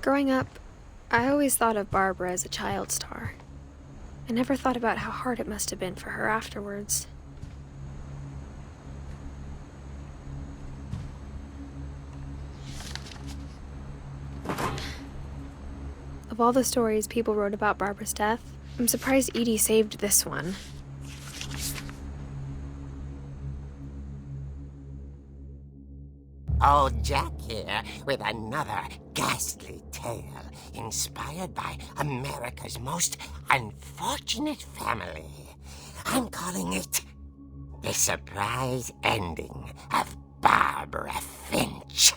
Growing up, I always thought of Barbara as a child star. I never thought about how hard it must have been for her afterwards. Of all the stories people wrote about Barbara's death, I'm surprised Edie saved this one. Old Jack here with another ghastly tale inspired by America's most unfortunate family. I'm calling it The Surprise Ending of Barbara Finch.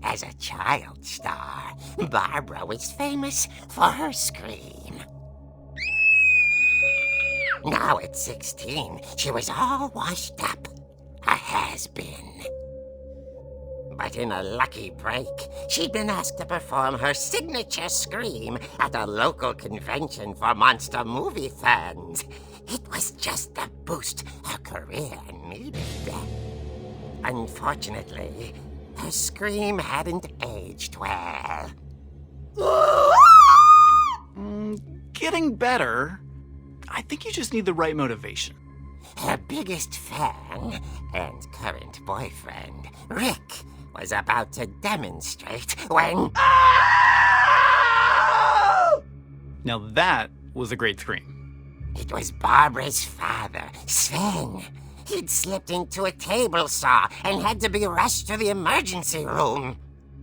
As a child star, Barbara was famous for her scream. Now at 16, she was all washed up. A has-been. But in a lucky break, she'd been asked to perform her signature scream at a local convention for monster movie fans. It was just the boost her career needed. Unfortunately, her scream hadn't aged well. Getting better. I think you just need the right motivation. Her biggest fan and current boyfriend, Rick, was about to demonstrate when... Now that was a great scream. It was Barbara's father, Sven. He'd slipped into a table saw and had to be rushed to the emergency room.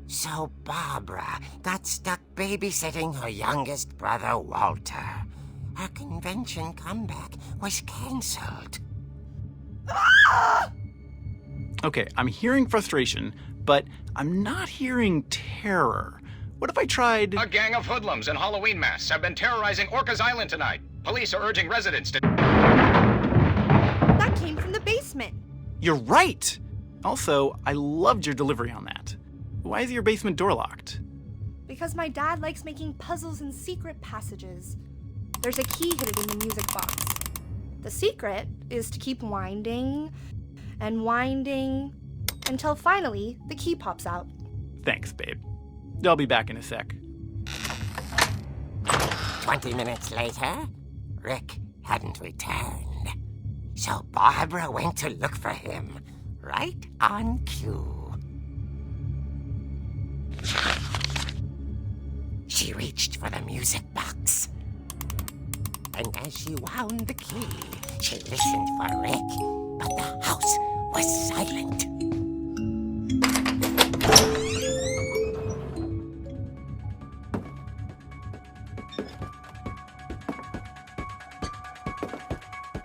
So Barbara got stuck babysitting her youngest brother, Walter. Her convention comeback was cancelled. Okay, I'm hearing frustration, but I'm not hearing terror. What if I tried... A gang of hoodlums in Halloween masks have been terrorizing Orcas Island tonight. Police are urging residents to... That came from the basement. You're right! Also, I loved your delivery on that. Why is your basement door locked? Because my dad likes making puzzles and secret passages. There's a key hidden in the music box. The secret is to keep winding and winding until finally the key pops out. Thanks, babe. I'll be back in a sec. 20 minutes later, Rick hadn't returned. So Barbara went to look for him, right on cue. She reached for the music box. And as she wound the key, she listened for Rick, but the house was silent.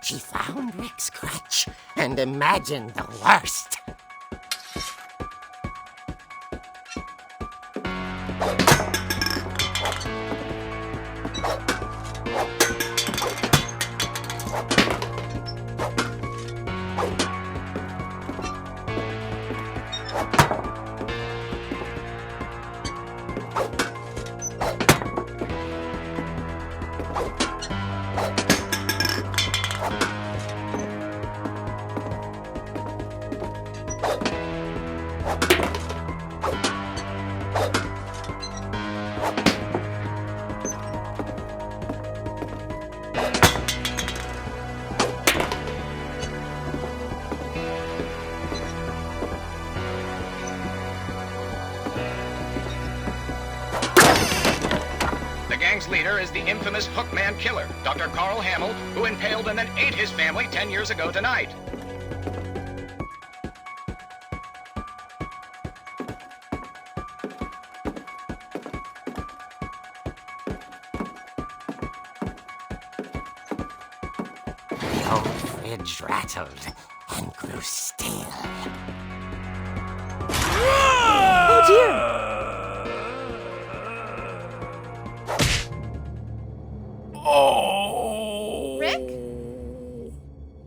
She found Rick's crutch and imagined the worst. The gang's leader is the infamous Hookman killer, Dr. Carl Hamill, who impaled and then ate his family 10 years ago tonight. The old fridge rattled and grew still. Oh dear! Oh! Rick?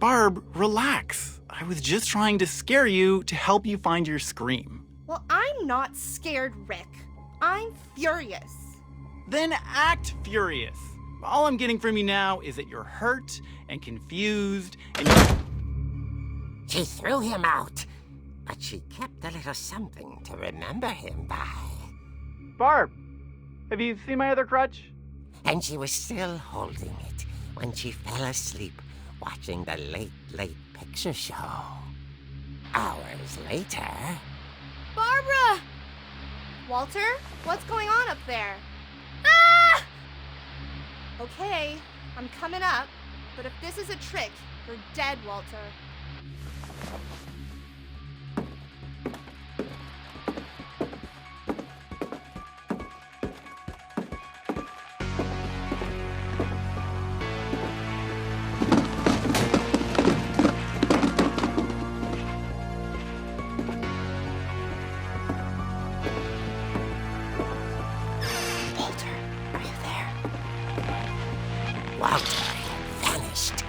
Barb, relax. I was just trying to scare you to help you find your scream. Well, I'm not scared, Rick. I'm furious. Then act furious. All I'm getting from you now is that you're hurt and confused and She threw him out, but she kept a little something to remember him by. Barb, have you seen my other crutch? And she was still holding it when she fell asleep watching the Late Late Picture Show. Hours later... Barbara! Walter, what's going on up there? Ah! Okay, I'm coming up, but if this is a trick, you're dead, Walter. Walter had vanished,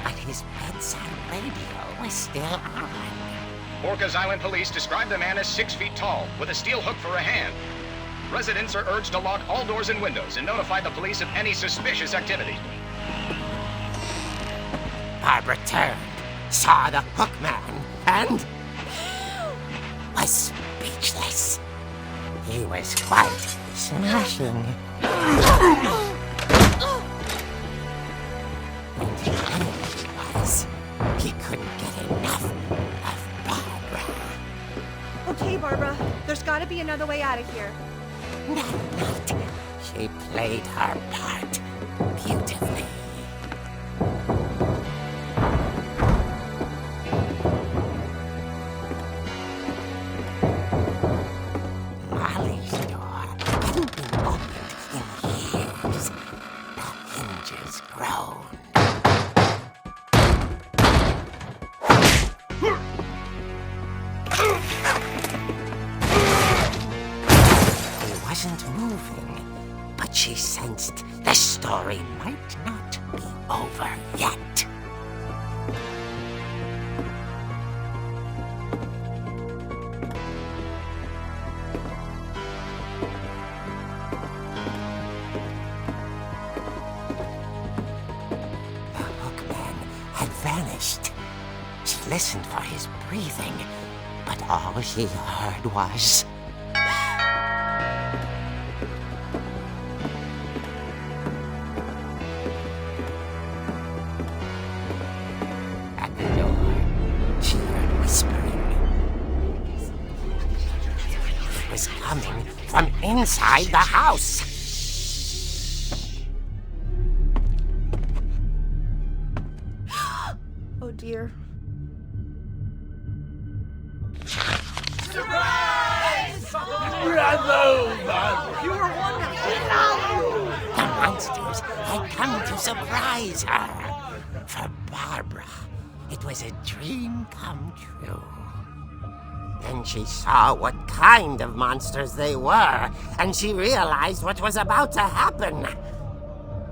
but his bedside radio was still on. Orcas Island police describe the man as 6 feet tall, with a steel hook for a hand. Residents are urged to lock all doors and windows and notify the police of any suspicious activity. Barbara turned, saw the hook man, and was speechless. He was quite smashing. And he was. He couldn't get enough of Barbara. Okay, Barbara, there's gotta be another way out of here. That night, she played her part beautifully. Molly's door hadn't been opened in years. The hinges groaned. He wasn't moving, but she sensed the story might not be over yet. The hookman had vanished. She listened for his breathing, but all she heard was... At the door, she heard whispering. It was coming from inside the house. Oh dear. The monsters had come to surprise her. For Barbara, it was a dream come true. Then she saw what kind of monsters they were, and she realized what was about to happen.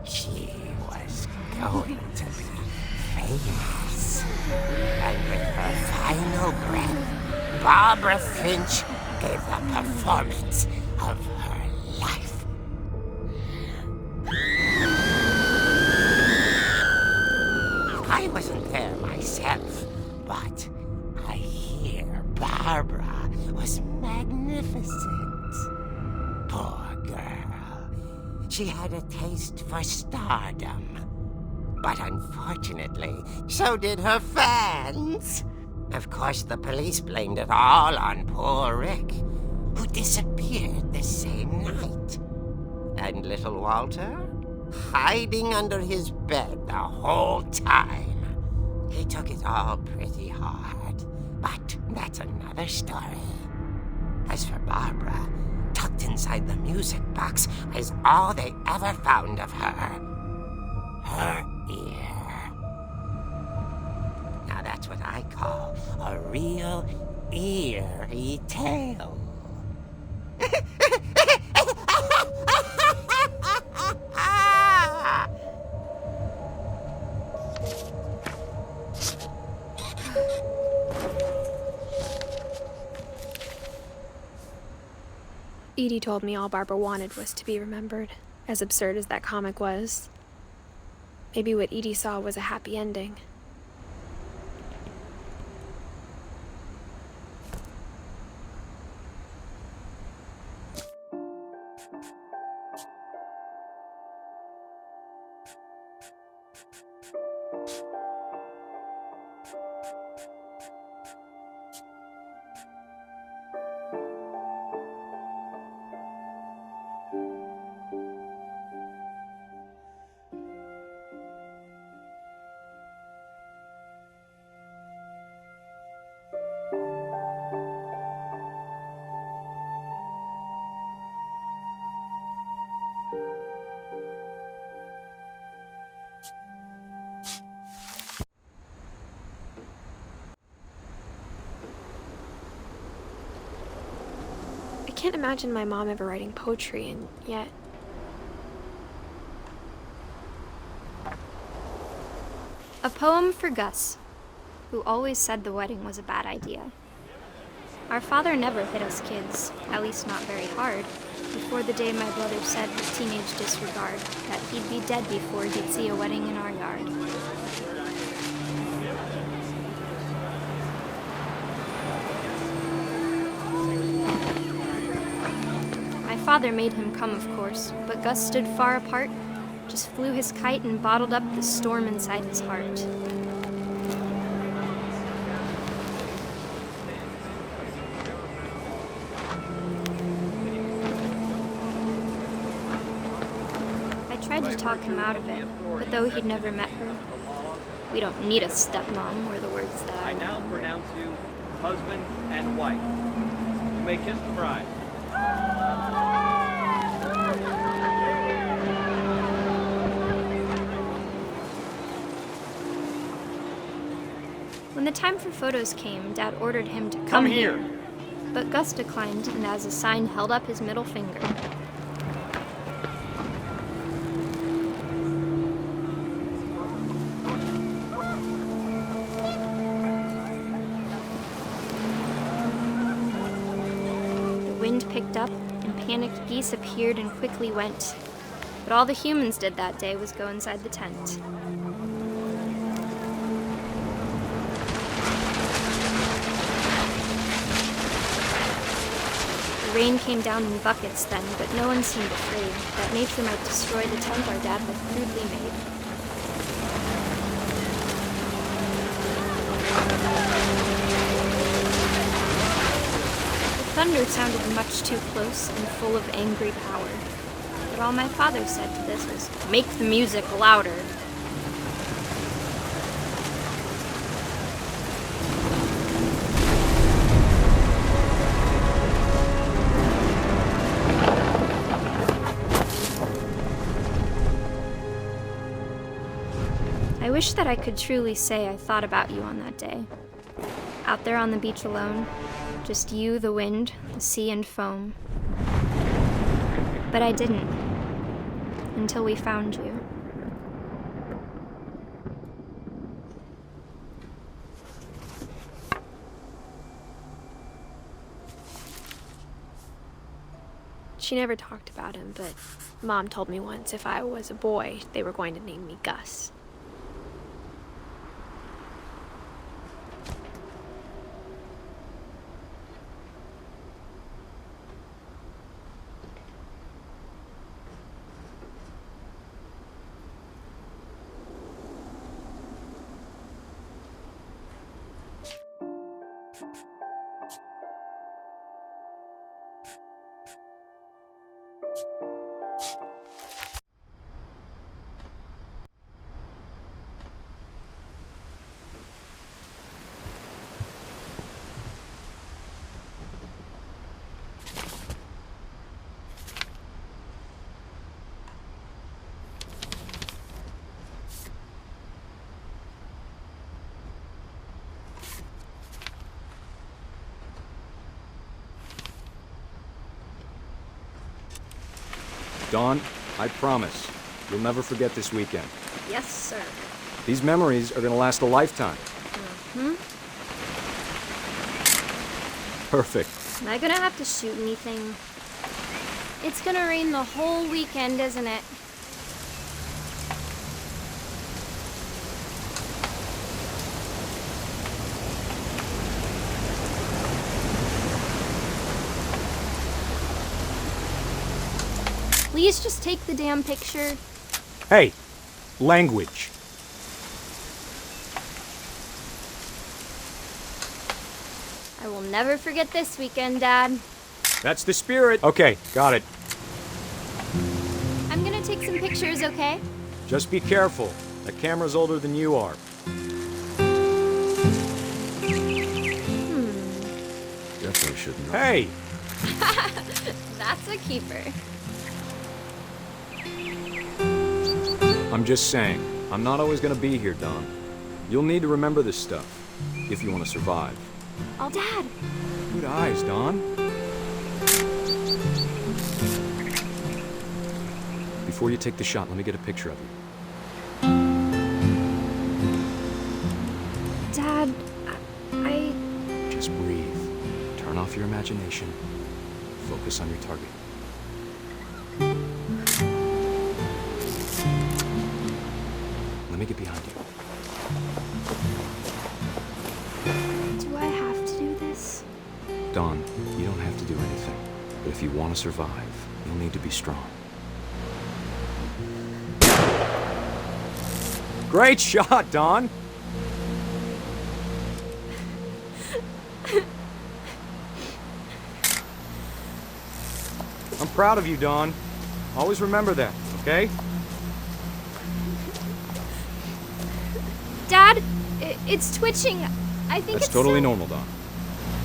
She was going to be famous. And with her final breath, Barbara Finch gave the performance of her life. I wasn't there myself, but I hear Barbara was magnificent. Poor girl. She had a taste for stardom. But unfortunately, so did her fans. Of course, the police blamed it all on poor Rick, who disappeared the same night. And little Walter? Hiding under his bed the whole time. He took it all pretty hard, but that's another story. As for Barbara, tucked inside the music box is all they ever found of her. Her ear. Now that's what I call a real eerie tale. Edie told me all Barbara wanted was to be remembered, as absurd as that comic was. Maybe what Edie saw was a happy ending. I can't imagine my mom ever writing poetry, and yet... A poem for Gus, who always said the wedding was a bad idea. Our father never hit us kids, at least not very hard, before the day my brother said with teenage disregard that he'd be dead before he'd see a wedding in our yard. My father made him come, of course, but Gus stood far apart, just flew his kite and bottled up the storm inside his heart. I tried to talk him out of it, but though he'd never met her, "We don't need a stepmom," were the words that I now pronounce you husband and wife. You may kiss the bride. When the time for photos came, Dad ordered him to come here. But Gus declined, and as a sign held up his middle finger. The wind picked up, and panicked geese appeared and quickly went. But all the humans did that day was go inside the tent. The rain came down in buckets then, but no one seemed afraid that nature might destroy the tent our dad had crudely made. The thunder sounded much too close and full of angry power. But all my father said to this was, "Make the music louder." I wish that I could truly say I thought about you on that day. Out there on the beach alone, just you, the wind, the sea, and foam. But I didn't, until we found you. She never talked about him, but Mom told me once if I was a boy, they were going to name me Gus. Dawn, I promise, you'll never forget this weekend. Yes, sir. These memories are gonna last a lifetime. Perfect. Am I gonna have to shoot anything? It's gonna rain the whole weekend, isn't it? Please just take the damn picture. Hey, language. I will never forget this weekend, Dad. That's the spirit. Okay, got it. I'm gonna take some pictures, okay? Just be careful. That camera's older than you are. Definitely shouldn't. Hey! That's a keeper. I'm just saying, I'm not always gonna be here, Don. You'll need to remember this stuff, if you want to survive. Oh, Dad! Good eyes, Don. Before you take the shot, let me get a picture of you. Dad, I... Just breathe. Turn off your imagination. Focus on your target. Let me get behind you. Do I have to do this? Don, you don't have to do anything. But if you want to survive, you'll need to be strong. Great shot, Don! I'm proud of you, Don. Always remember that, okay? Dad, it's twitching. I think That's it's totally so- normal, Don.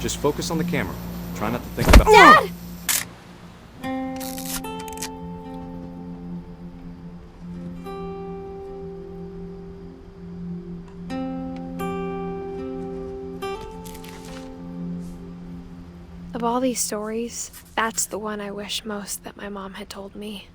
Just focus on the camera. Try not to think about— Dad! Of all these stories, that's the one I wish most that my mom had told me.